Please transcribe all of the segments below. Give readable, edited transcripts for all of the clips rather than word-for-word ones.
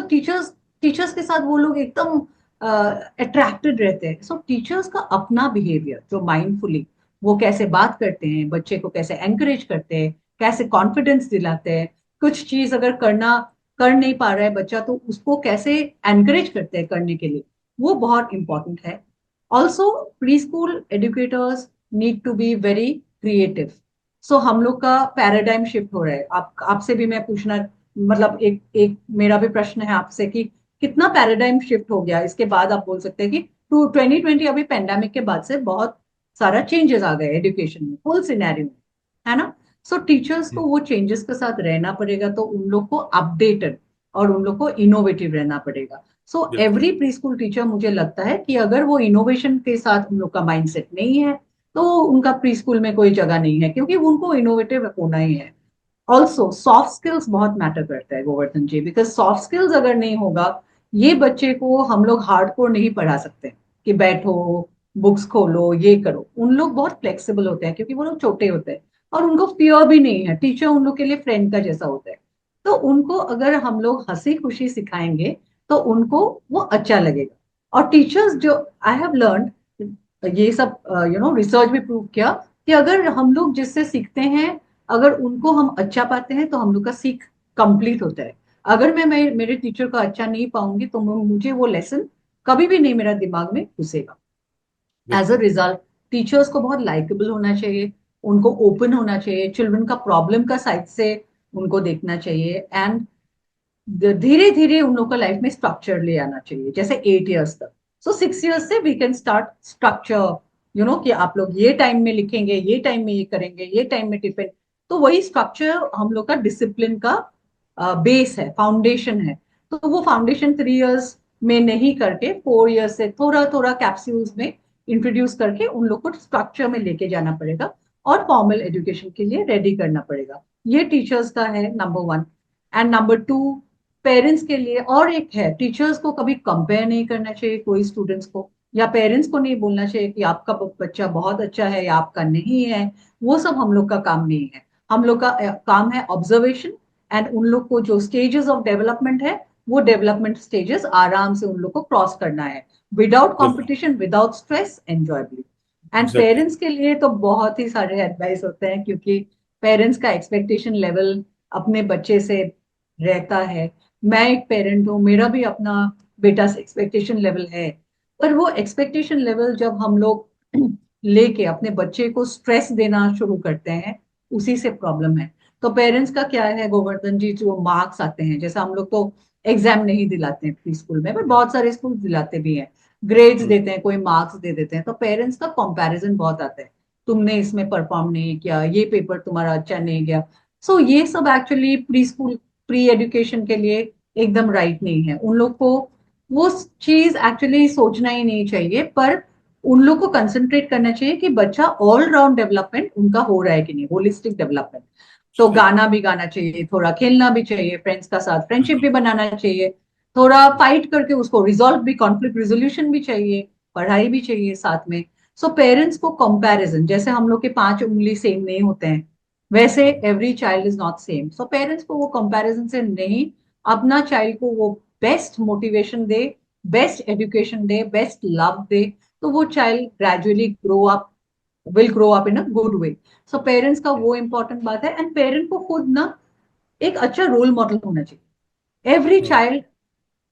Teachers teachers के साथ वो लोग एकदम अट्रैक्टेड रहते हैं। सो टीचर्स का अपना बिहेवियर जो माइंडफुली वो कैसे बात करते हैं, बच्चे को कैसे एनकरेज करते हैं, कैसे कॉन्फिडेंस दिलाते हैं, कुछ चीज अगर कर नहीं पा रहा है बच्चा तो उसको कैसे एनकरेज करते हैं करने के लिए, वो बहुत इंपॉर्टेंट है। Also pre school educators need to be very creative. So हम लोग का पैराडाइम शिफ्ट हो रहा है। आपसे भी मैं पूछना, मतलब एक एक मेरा भी प्रश्न है आपसे कि कितना पैराडाइम शिफ्ट हो गया। इसके बाद आप बोल सकते हैं कि 2020 अभी पेंडेमिक के बाद से बहुत सारा चेंजेस आ गए एजुकेशन में, फुल सिनेरियो में, है ना। सो टीचर्स को वो चेंजेस के साथ रहना पड़ेगा, तो उन लोग को अपडेटेड और उन लोग को इनोवेटिव रहना पड़ेगा। सो बिल्कुल। एवरी प्री स्कूल टीचर, मुझे लगता है कि अगर वो इनोवेशन के साथ उन लोग का माइंडसेट नहीं है तो उनका प्री स्कूल में कोई जगह नहीं है, क्योंकि उनको इनोवेटिव होना ही है। ऑल्सो सॉफ्ट स्किल्स बहुत मैटर करता है गोवर्धन जी, बिकॉज सॉफ्ट स्किल्स अगर नहीं होगा, ये बच्चे को हम लोग हार्डकोर नहीं पढ़ा सकते कि बैठो बुक्स खोलो ये करो। उन लोग बहुत फ्लेक्सिबल होते हैं क्योंकि वो लोग छोटे होते हैं और उनको फियर भी नहीं है, टीचर उन लोग के लिए फ्रेंड का जैसा होता है। तो उनको अगर हम लोग हंसी खुशी सिखाएंगे तो उनको वो अच्छा लगेगा। और टीचर्स जो आई हैव लर्न, ये सब रिसर्च भी प्रूव किया कि अगर हम लोग जिससे सीखते हैं, अगर उनको हम अच्छा पाते हैं तो हम लोग का सीख कंप्लीट होता है। अगर मैं मेरे टीचर को अच्छा नहीं पाऊंगी तो मुझे वो लेसन कभी भी नहीं मेरा दिमाग में घुसेगा। एज अ बिल्कुल। रिजल्ट टीचर्स को बहुत लाइकेबल होना चाहिए, उनको ओपन होना चाहिए, चिल्ड्रन का प्रॉब्लम का साइड से उनको देखना चाहिए, एंड धीरे धीरे उन लोग का लाइफ में स्ट्रक्चर ले आना चाहिए, जैसे 8 इयर्स तक। सो 6 इयर्स से वी कैन स्टार्ट स्ट्रक्चर, कि आप लोग ये टाइम में लिखेंगे, ये टाइम में ये करेंगे, ये टाइम में टिफिन। तो वही स्ट्रक्चर हम लोग का डिसिप्लिन का बेस है, फाउंडेशन है। तो वो फाउंडेशन 3 इयर्स में नहीं करके 4 इयर्स से थोड़ा थोड़ा कैप्सूल्स में इंट्रोड्यूस करके उन लोग को स्ट्रक्चर में लेके जाना पड़ेगा और फॉर्मल एजुकेशन के लिए रेडी करना पड़ेगा। ये टीचर्स का है number one. And number two, parents के लिए और एक है, टीचर्स को कभी कंपेयर नहीं करना चाहिए कोई स्टूडेंट्स को, या पेरेंट्स को नहीं बोलना चाहिए कि आपका बच्चा बहुत अच्छा है या आपका नहीं है। वो सब हम लोग का काम नहीं है। हम लोग का काम है ऑब्जर्वेशन, एंड उन लोग को जो स्टेजेस ऑफ डेवलपमेंट है वो डेवलपमेंट स्टेजेस आराम से उन लोग को क्रॉस करना है, विदाउट बिल्कुल। Competition, without stress, enjoyably. And exactly. Parents के लिए तो बहुत ही सारे एडवाइस होते हैं, क्योंकि पेरेंट्स का एक्सपेक्टेशन लेवल अपने बच्चे से रहता है। मैं एक पेरेंट हूँ, मेरा भी अपना बेटा से एक्सपेक्टेशन लेवल है। पर वो एक्सपेक्टेशन लेवल जब हम लोग लेके अपने बच्चे को स्ट्रेस देना शुरू करते हैं, उसी से प्रॉब्लम है। तो पेरेंट्स का क्या है गोवर्धन जी, जो मार्क्स आते हैं, जैसे हम लोग तो एग्जाम नहीं दिलाते हैं प्री स्कूल में, पर बहुत सारे स्कूल दिलाते भी हैं, ग्रेड्स देते हैं, कोई मार्क्स दे देते हैं। तो पेरेंट्स का कंपैरिजन बहुत आता है, तुमने इसमें परफॉर्म नहीं किया, ये पेपर तुम्हारा अच्छा नहीं गया। सो ये सब actually pre school, pre education के लिए एकदम राइट नहीं है। उन लोग को वो चीज एक्चुअली सोचना ही नहीं चाहिए, पर उन लोग को कंसंट्रेट करना चाहिए कि बच्चा ऑल राउंड डेवलपमेंट उनका हो रहा है कि नहीं, होलिस्टिक डेवलपमेंट। तो सही बात। गाना भी गाना चाहिए, थोड़ा खेलना भी चाहिए फ्रेंड्स का साथ, फ्रेंडशिप बिल्कुल। भी बनाना चाहिए, थोड़ा फाइट करके उसको रिजॉल्व भी, कॉन्फ्लिक्ट रिजोल्यूशन भी चाहिए, पढ़ाई भी चाहिए साथ में। सो पेरेंट्स को कंपैरिजन, जैसे हम लोग के 5 उंगली सेम नहीं होते हैं, वैसे every child is not same. So parents को वो कंपैरिजन से नहीं, अपना चाइल्ड को वो best motivation they, best education they, best love they, तो वो child gradually grow up, will grow up in a good way. So parents का वो इंपॉर्टेंट बात है। एंड पेरेंट को खुद ना एक अच्छा रोल मॉडल होना चाहिए। Every child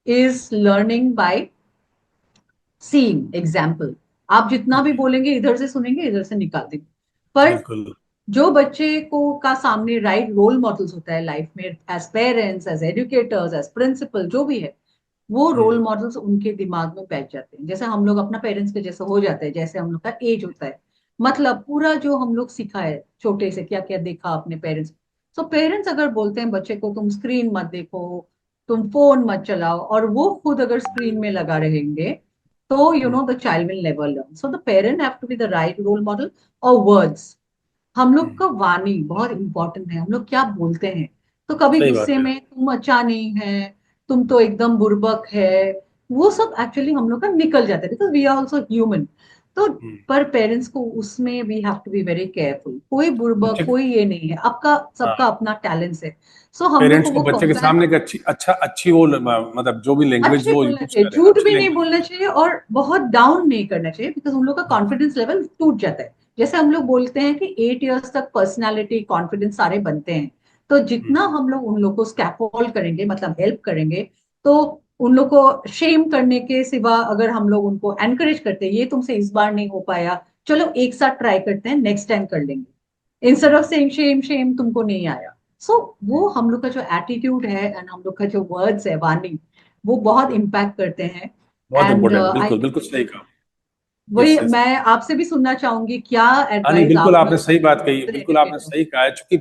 is learning by seeing example. आप जितना भी बोलेंगे इधर से सुनेंगे, इधर से निकाल देंगे। पर बिल्कुल। जो बच्चे को का सामने राइट रोल मॉडल्स होता है लाइफ में, as parents, as educators, as principal, जो भी है, वो रोल मॉडल्स उनके दिमाग में बैठ जाते हैं। जैसे हम लोग अपना पेरेंट्स के जैसे हो जाते हैं, जैसे हम लोग का एज होता है, मतलब पूरा जो हम लोग सीखा है छोटे से, क्या क्या देखा अपने पेरेंट्स। सो पेरेंट्स अगर बोलते हैं बच्चे को तुम स्क्रीन मत देखो, तुम फोन मत चलाओ, और वो खुद अगर स्क्रीन में लगा रहेंगे, तो the child will never learn. So the parent have to be the right role model. और वर्ड्स, हम लोग का वाणी बहुत इंपॉर्टेंट है, हम लोग क्या बोलते हैं। तो कभी सही बात गुस्से है। में तुम अच्छा नहीं है, तुम तो एकदम बुर्बक है, वो सब एक्चुअली हम लोग का निकल जाता है, because we are also human. तो हम्म। पर पेरेंट्स को उसमें we have to be very careful. कोई बुर्बक, बच्चे कोई ये नहीं है, आपका सबका हाँ, अपना टैलेंट है। सो हम लोग पेरेंट्स को को वो बच्चे के कंपेयर, सामने एक अच्छी वो मतलब जो भी लैंग्वेज अच्छे वो बोलना यूज चाहिए, करें, झूठ अच्छी भी नहीं लैंग्वेज। बोलना चाहिए और बहुत डाउन नहीं करना चाहिए, बिकॉज उन लोग का कॉन्फिडेंस लेवल टूट जाता है। जैसे हम लोग बोलते हैं कि 8 इयर्स तक पर्सनालिटी कॉन्फिडेंस सारे बनते हैं। तो जितना हम लोग उन लोग को स्कैफोल्ड करेंगे, मतलब हेल्प करेंगे, तो उन लोग को शेम करने के सिवा अगर हम लोग उनको एनकरेज करते हैं, ये तुमसे इस बार नहीं हो पाया, चलो एक साथ ट्राई करते हैं, नेक्स्ट टाइम कर लेंगे, instead of saying Shem Shem तुमको नहीं आया। सो वो हम लोग का जो एटीट्यूड है एंड हम लोग का जो वर्ड्स है, वाणी, वो बहुत इम्पैक्ट करते हैं। बहुत एंड इंपॉर्टेंट, आई बिल्कुल बिल्कुल सही कहा। वही यस यस। मैं आपसे भी सुनना चाहूंगी, क्या हाँ नहीं, एडवाइस बिल्कुल आप आपने लोग सही बात कही, बिल्कुल आपने एजुकेटर। सही कहा है, क्योंकि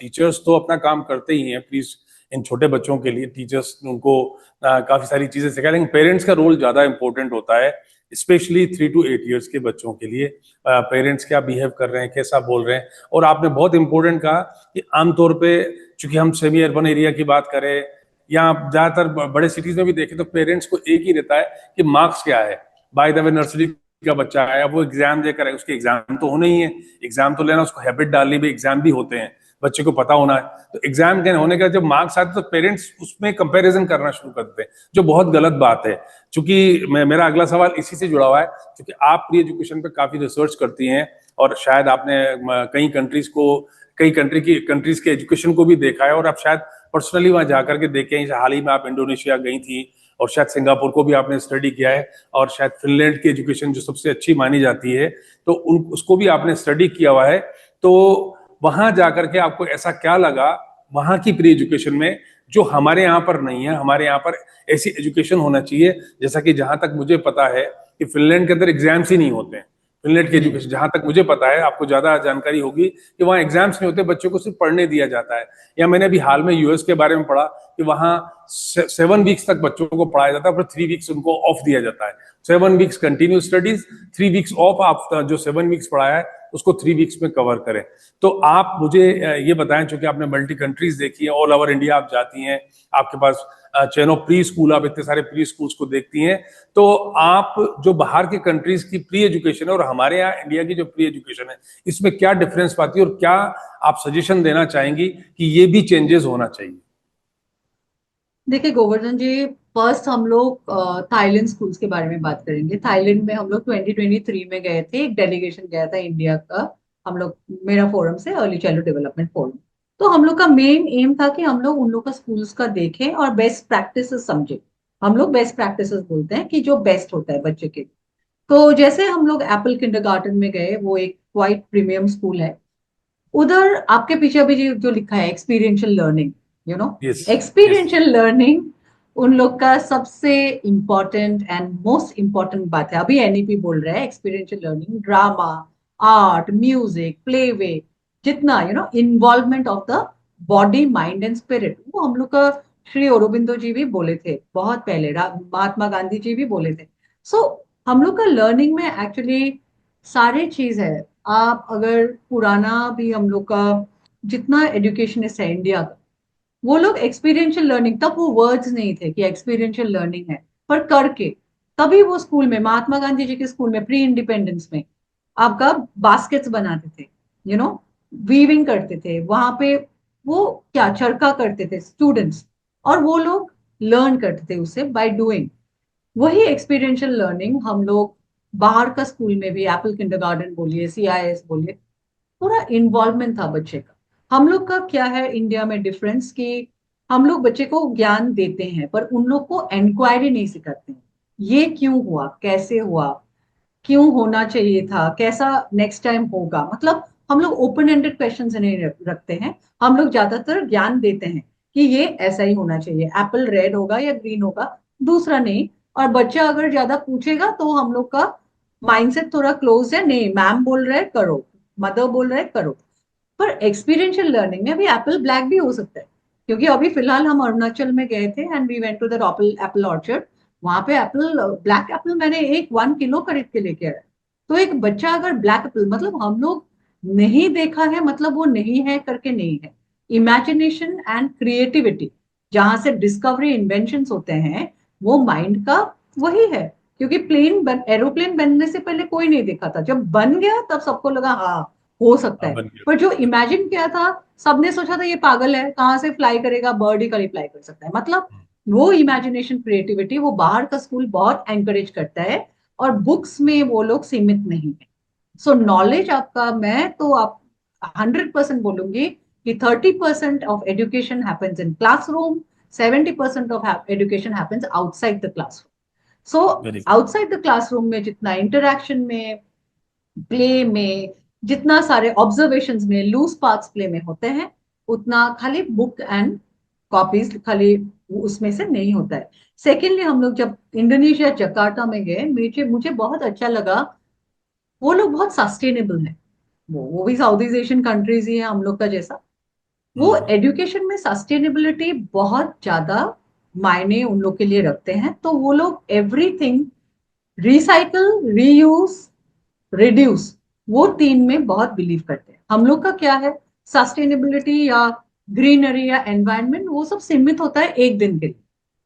टीचर्स तो अपना काम करते ही हैं, प्लीज इन छोटे बच्चों के लिए टीचर्स उनको काफी सारी चीजें सिखाए, लेकिन पेरेंट्स का रोल ज्यादा इंपॉर्टेंट होता है, स्पेशली 3 to 8 ईयर्स के बच्चों के लिए। पेरेंट्स क्या बिहेव कर रहे हैं, कैसा बोल रहे हैं। और आपने बहुत इंपॉर्टेंट कहा कि आमतौर पे, चूंकि हम सेमी अर्बन एरिया की बात करें या ज्यादातर बड़े सिटीज में भी देखें, तो पेरेंट्स को एक ही रहता है कि मार्क्स क्या है। बाय द वे नर्सरी का बच्चा है, अब वो एग्जाम देकर है, उसके एग्जाम तो होने ही है, एग्जाम तो लेना, उसको हैबिट डालनी भी, एग्जाम भी होते हैं, बच्चे को पता होना है। तो एग्जाम के होने का जब मार्क्स आते हैं, तो पेरेंट्स उसमें कंपैरिजन करना शुरू कर देते हैं, जो बहुत गलत बात है। चूंकि मेरा अगला सवाल इसी से जुड़ा हुआ है, क्योंकि आप प्री एजुकेशन पे काफी रिसर्च करती हैं, और शायद आपने कई कंट्रीज के एजुकेशन को भी देखा है, और आप शायद पर्सनली वहां जाकर के देखे हैं। हाल ही में आप इंडोनेशिया गई थी, और शायद सिंगापुर को भी आपने स्टडी किया है, और शायद फिनलैंड की एजुकेशन जो सबसे अच्छी मानी जाती है, तो उन उसको भी आपने स्टडी किया हुआ है। तो वहां जाकर के आपको ऐसा क्या लगा वहां की प्री एजुकेशन में, जो हमारे यहाँ पर नहीं है? हमारे यहाँ पर ऐसी एजुकेशन होना चाहिए, जैसा कि जहां तक मुझे पता है कि फिनलैंड के अंदर एग्जाम्स ही नहीं होते हैं। फिनलैंड की नहीं, एजुकेशन, जहां तक मुझे पता है, आपको ज्यादा जानकारी होगी, कि वहाँ एग्जाम्स नहीं होते, बच्चों को सिर्फ पढ़ने दिया जाता है। या मैंने अभी हाल में यूएस के बारे में पढ़ा कि वहाँ 7 वीक्स तक बच्चों को पढ़ाया जाता है, फिर 3 वीक्स उनको ऑफ दिया जाता है। 7 weeks continue studies, 3 weeks of. आप जो 7 वीक्स पढ़ाया है उसको 3 वीक्स में कवर करें। तो आप मुझे ये बताएं, चूंकि आपने मल्टी कंट्रीज देखी है, ऑल ओवर इंडिया आप जाती हैं, आपके पास चैन ऑफ प्री स्कूल, आप इतने सारे प्री स्कूल्स को देखती हैं, तो आप जो बाहर की कंट्रीज की प्री एजुकेशन है और हमारे यहाँ इंडिया की जो प्री एजुकेशन है, इसमें क्या डिफरेंस पाती है, और क्या आप सजेशन देना चाहेंगी कि ये भी चेंजेस होना चाहिए? देखिए गोवर्धन जी, फर्स्ट हम लोग थाईलैंड स्कूल्स के बारे में बात करेंगे। थाईलैंड में हम लोग 2023 में गए थे, एक डेलीगेशन गया था इंडिया का। हम लोग, मेरा फोरम से, अर्ली चाइल्डहुड डेवलपमेंट फोरम। तो हम लोग का मेन एम था कि हम लोग उन लोग का स्कूल्स का देखें और बेस्ट प्रैक्टिसेस समझें। हम लोग बेस्ट प्रैक्टिसेस बोलते हैं कि जो बेस्ट होता है बच्चे के। तो जैसे हम लोग एप्पल किंडरगार्टन में गए, वो एक क्वाइट प्रीमियम स्कूल है। उधर आपके पीछे अभी जो लिखा है experiential learning, you know, yes yes. Experiential learning उन लोग का सबसे इंपॉर्टेंट एंड मोस्ट इंपॉर्टेंट बात है। अभी एनईपी बोल रहा है experiential learning, drama, art, music, play way, जितना involvement of the body, mind and spirit, वो हम लोग का श्री अरबिंदो जी भी बोले थे बहुत पहले, महात्मा गांधी जी भी बोले थे। सो हम लोग का लर्निंग में एक्चुअली सारी चीज है। आप अगर पुराना भी हम लोग का जितना एजुकेशनिस्ट है इंडिया का, वो लोग एक्सपीरियंशियल लर्निंग, तब वो वर्ड्स नहीं थे कि एक्सपीरियंशियल लर्निंग है, पर करके, तभी वो स्कूल में, महात्मा गांधी जी के स्कूल में प्री इंडिपेंडेंस में आपका बास्केट्स बनाते थे, यू नो, वीविंग करते थे वहां पे, वो क्या चरखा करते थे स्टूडेंट्स, और वो लोग लर्न करते थे उससे बाय डूइंग। वही एक्सपीरियंशियल लर्निंग हम लोग बाहर का स्कूल में भी, एप्पल किंडरगार्टन बोलिए, सीआईएस बोलिए, पूरा इन्वॉल्वमेंट था बच्चे का। हम लोग का क्या है इंडिया में डिफरेंस कि हम लोग बच्चे को ज्ञान देते हैं, पर उन लोग को इंक्वायरी नहीं सिखाते हैं। ये क्यों हुआ, कैसे हुआ, क्यों होना चाहिए था, कैसा नेक्स्ट टाइम होगा, मतलब हम लोग ओपन एंडेड क्वेश्चन नहीं रखते हैं। हम लोग ज्यादातर ज्ञान देते हैं कि ये ऐसा ही होना चाहिए, एप्पल रेड होगा या ग्रीन होगा, दूसरा नहीं। और बच्चा अगर ज्यादा पूछेगा तो हम लोग का माइंडसेट थोड़ा क्लोज है, नहीं मैम बोल रहे हैं करो, मदर बोल रहे हैं करो। पर एक्सपीरियंशियल लर्निंग में अभी एप्पल ब्लैक भी हो सकता है, क्योंकि अभी फिलहाल हम अरुणाचल में गए थे and we went to the apple apple orchard. वहां पे एप्पल, ब्लैक एप्पल मैंने एक 1 किलो खरीद के लेके आया। तो एक बच्चा अगर ब्लैक एप्पल, मतलब हम लोग नहीं देखा है, मतलब वो नहीं है करके नहीं है। इमेजिनेशन एंड क्रिएटिविटी, जहां से डिस्कवरी इन्वेंशन होते हैं, वो माइंड का वही है। क्योंकि एरोप्लेन बनने से पहले कोई नहीं देखा था, जब बन गया तब सबको लगा हाँ हो सकता हाँ, है। बन गया। पर जो इमेजिन किया था, सबने सोचा था ये पागल है, कहाँ से फ्लाई करेगा, बर्ड ही कहीं फ्लाई कर सकता है। मतलब वो इमेजिनेशन, क्रिएटिविटी, वो बाहर का स्कूल बहुत एंकरेज करता है, और बुक्स में वो लोग सीमित नहीं है। सो नॉलेज आपका, मैं तो आप 100% बोलूंगी कि 30% of education happens in classroom, 70% of education happens outside the classroom. So very outside the classroom में जितना इंटरेक्शन में, प्ले में, जितना सारे ऑब्जर्वेशंस में, लूज पार्ट्स प्ले में होते हैं, उतना खाली बुक एंड कॉपीज खाली उसमें से नहीं होता है। सेकेंडली, हम लोग जब इंडोनेशिया जकार्ता में गए, मुझे मुझे बहुत अच्छा लगा। वो लोग बहुत सस्टेनेबल है। वो भी साउथ ईस्ट एशियन कंट्रीज ही है हम लोग का जैसा। वो हम्म। एजुकेशन में सस्टेनेबिलिटी बहुत ज्यादा मायने उन लोग के लिए रखते हैं। तो वो लोग एवरीथिंग रिसाइकल, रीयूज, रिड्यूस, वो तीन में बहुत बिलीव करते हैं। हम लोग का क्या है, सस्टेनेबिलिटी या ग्रीनरी या एनवायरनमेंट, वो सब सीमित होता है एक दिन के लिए।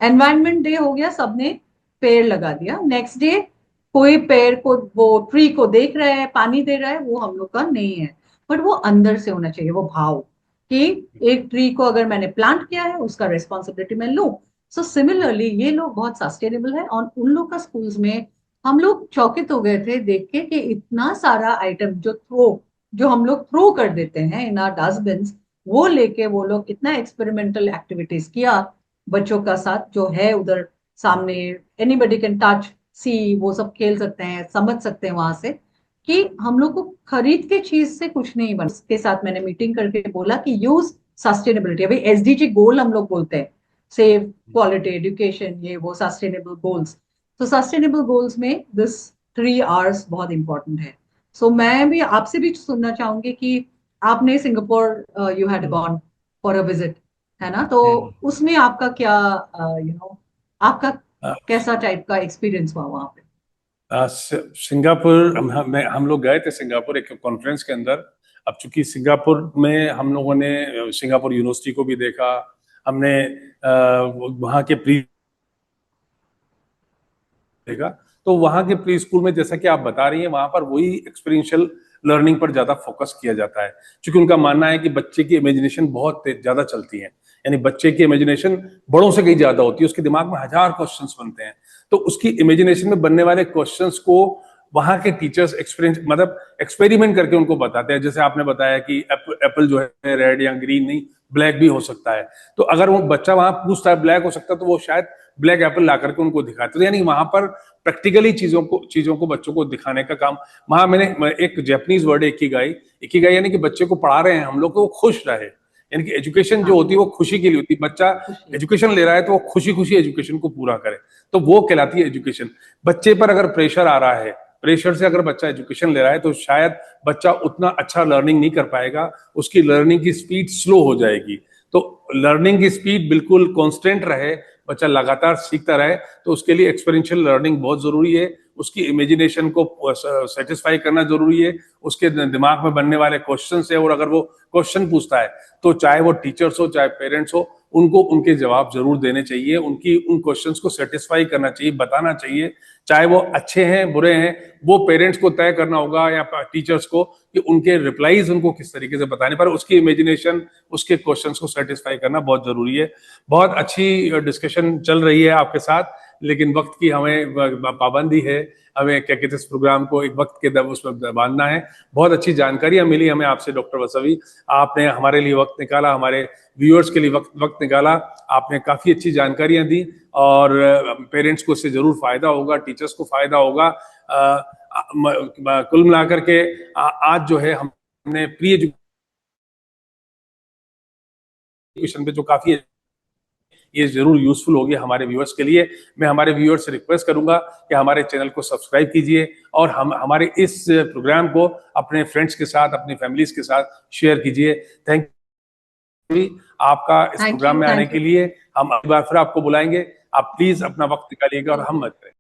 एनवायरनमेंट डे हो गया, सबने पेड़ लगा दिया, नेक्स्ट डे कोई पेड़ को, वो ट्री को देख रहा है, पानी दे रहा है, वो हम लोग का नहीं है। बट वो अंदर से होना चाहिए वो भाव, कि एक ट्री को अगर मैंने प्लांट किया है, उसका रिस्पॉन्सिबिलिटी मैं लूं। सो सिमिलरली ये लोग बहुत सस्टेनेबल है, और उन लोग का स्कूल्स में हम लोग चौकित हो गए थे देख के कि इतना सारा आइटम जो हम लोग थ्रो कर देते हैं इन आर डस्टबिन, वो लेके वो लोग इतना एक्सपेरिमेंटल एक्टिविटीज किया बच्चों का साथ, जो है उधर सामने, एनीबडी कैन टच, सी, वो सब खेल सकते हैं, समझ सकते हैं वहां से, कि हम लोग को खरीद के चीज से कुछ नहीं बना। उसके साथ मैंने मीटिंग करके बोला कि यूज सस्टेनेबिलिटी, अभी एसडीजी गोल हम लोग बोलते हैं, सेव, क्वालिटी एजुकेशन, ये वो सस्टेनेबल गोल्स। तो सस्टेनेबल गोल्स में दिस 3 Rs बहुत इंपॉर्टेंट है। सो मैं भी आपसे भी सुनना चाहूंगी कि आपने Singapore, you had gone for a visit, है ना? तो हम्म। उसमें आपका क्या, आपका कैसा टाइप का एक्सपीरियंस हुआ वहां पे? सिंगापुर हम लोग गए थे सिंगापुर एक कॉन्फ्रेंस के अंदर। अब चूंकि सिंगापुर में हम लोगों ने सिंगापुर यूनिवर्सिटी को भी देखा, हमने वहाँ के प्री देखा। तो वहाँ के प्री स्कूल में जैसा कि आप बता रही हैं, वहां पर वही एक्सपीरियंशियल लर्निंग पर ज्यादा फोकस किया जाता है, क्योंकि उनका मानना है कि बच्चे की इमेजिनेशन बहुत ज्यादा चलती है। यानी बच्चे की इमेजिनेशन बड़ों से कहीं ज्यादा होती है, उसके दिमाग में हजार क्वेश्चंस बनते हैं। तो उसकी इमेजिनेशन में बनने वाले क्वेश्चंस को वहां के टीचर्स एक्सपीरियंस मतलब एक्सपेरिमेंट करके उनको बताते हैं। जैसे आपने बताया कि एप्पल जो है रेड या ग्रीन नहीं, ब्लैक भी हो सकता है। तो अगर वो बच्चा वहां पूछता है ब्लैक हो सकता है, तो वो शायद ब्लैक एप्पल ला करके उनको दिखाते। तो यानी वहां पर प्रैक्टिकली चीजों को बच्चों को दिखाने का काम। वहां मैंने एक जैपनीज वर्ड है इकिगाई, यानी कि बच्चे को पढ़ा रहे हैं हम लोग, तो वो खुश रहे। यानी कि एजुकेशन जो हाँ, होती है वो खुशी के लिए होती है। बच्चा खुशी। एजुकेशन ले रहा है तो वो खुशी खुशी एजुकेशन को पूरा करे, तो वो कहलाती है एजुकेशन। बच्चे पर अगर प्रेशर आ रहा है, प्रेशर से अगर बच्चा एजुकेशन ले रहा है, तो शायद बच्चा उतना अच्छा लर्निंग नहीं कर पाएगा, उसकी लर्निंग की स्पीड स्लो हो जाएगी। तो लर्निंग की स्पीड बिल्कुल कांस्टेंट रहे, बच्चा लगातार सीखता रहे, तो उसके लिए एक्सपेरिंशियल लर्निंग बहुत जरूरी है। उसकी इमेजिनेशन को सेटिस्फाई करना जरूरी है, उसके दिमाग में बनने वाले क्वेश्चन है, और अगर वो क्वेश्चन पूछता है तो चाहे वो टीचर्स हो चाहे पेरेंट्स हो, उनको उनके जवाब जरूर देने चाहिए, उनकी उन क्वेश्चंस को सेटिस्फाई करना चाहिए, बताना चाहिए। चाहे वो अच्छे हैं बुरे हैं, वो पेरेंट्स को तय करना होगा या टीचर्स को, कि उनके रिप्लाईज उनको किस तरीके से बताने, पर उसकी इमेजिनेशन, उसके क्वेश्चंस को सेटिस्फाई करना बहुत जरूरी है। बहुत अच्छी डिस्कशन चल रही है आपके साथ, लेकिन वक्त की हमें पाबंदी है। हमें क्या कहते हैं, इस प्रोग्राम को एक वक्त के दब उसमें बांधना है। बहुत अच्छी जानकारियां मिली हमें आपसे डॉक्टर वसवी। आपने हमारे लिए वक्त निकाला, हमारे व्यूअर्स के लिए वक्त निकाला। आपने काफी अच्छी जानकारियां दी, और पेरेंट्स को इससे जरूर फायदा होगा, टीचर्स को फायदा होगा। कुल मिलाकर के आज जो है हमने प्री एजुकेशन पे जो काफी, ये जरूर यूजफुल होगी हमारे व्यूअर्स के लिए। मैं हमारे व्यूअर्स से रिक्वेस्ट करूंगा कि हमारे चैनल को सब्सक्राइब कीजिए, और हम हमारे इस प्रोग्राम को अपने फ्रेंड्स के साथ, अपनी फैमिलीज के साथ शेयर कीजिए। थैंक यू आपका इस थैंक प्रोग्राम यू, में आने थैंक के यू। लिए। हम अगली बार फिर आपको बुलाएंगे, आप प्लीज अपना वक्त निकालिएगा और हम मत करें।